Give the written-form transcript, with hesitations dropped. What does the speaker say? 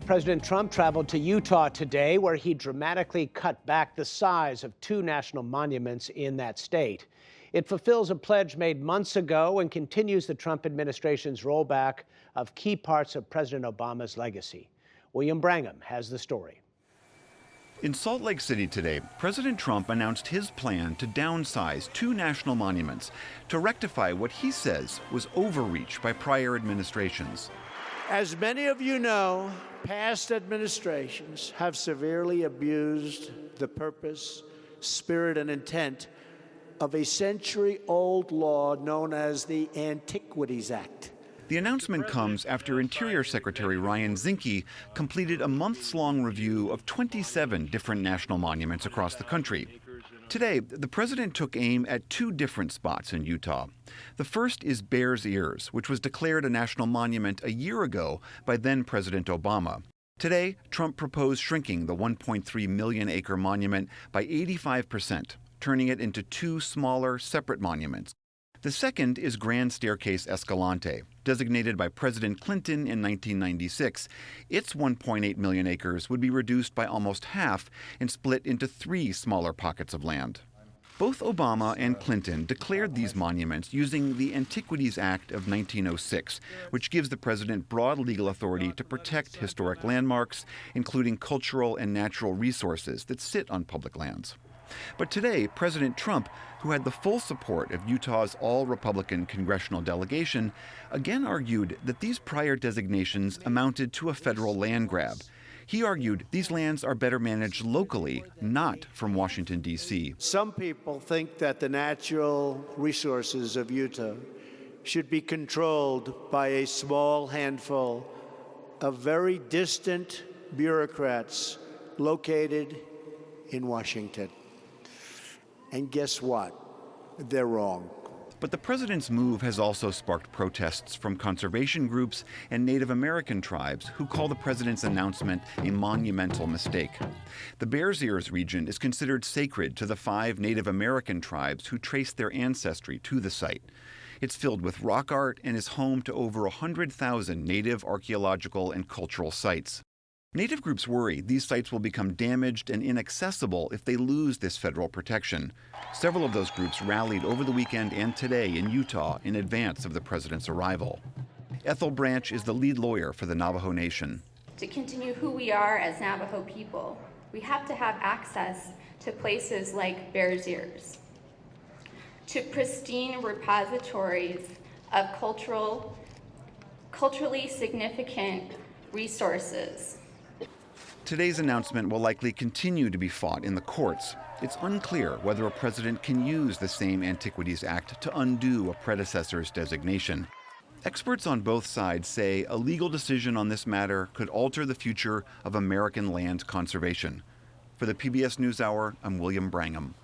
President Trump traveled to Utah today, where he dramatically cut back the size of two national monuments in that state. It fulfills a pledge made months ago and continues the Trump administration's rollback of key parts of President Obama's legacy. William Brangham has the story. In Salt Lake City today, President Trump announced his plan to downsize two national monuments to rectify what he says was overreach by prior administrations. As many of you know, past administrations have severely abused the purpose, spirit, and intent of a century-old law known as the Antiquities Act. The announcement comes after Interior Secretary Ryan Zinke completed a months-long review of 27 different national monuments across the country. Today, the president took aim at two different spots in Utah. The first is Bears Ears, which was declared a national monument a year ago by then-President Obama. Today, Trump proposed shrinking the 1.3 million-acre monument by 85%, turning it into two smaller, separate monuments. The second is Grand Staircase-Escalante, designated by President Clinton in 1996. Its 1.8 million acres would be reduced by almost half and split into three smaller pockets of land. Both Obama and Clinton declared these monuments using the Antiquities Act of 1906, which gives the president broad legal authority to protect historic landmarks, including cultural and natural resources that sit on public lands. But today, President Trump, who had the full support of Utah's all-Republican congressional delegation, again argued that these prior designations amounted to a federal land grab. He argued these lands are better managed locally, not from Washington, D.C. Some people think that the natural resources of Utah should be controlled by a small handful of very distant bureaucrats located in Washington. And guess what? They're wrong. But the president's move has also sparked protests from conservation groups and Native American tribes who call the president's announcement a monumental mistake. The Bears Ears region is considered sacred to the 5 Native American tribes who traced their ancestry to the site. It's filled with rock art and is home to over 100,000 native archaeological and cultural sites. Native groups worry these sites will become damaged and inaccessible if they lose this federal protection. Several of those groups rallied over the weekend and today in Utah in advance of the president's arrival. Ethel Branch is the lead lawyer for the Navajo Nation. To continue who we are as Navajo people, we have to have access to places like Bears Ears, to pristine repositories of culturally significant resources. Today's announcement will likely continue to be fought in the courts. It's unclear whether a president can use the same Antiquities Act to undo a predecessor's designation. Experts on both sides say a legal decision on this matter could alter the future of American land conservation. For the PBS NewsHour, I'm William Brangham.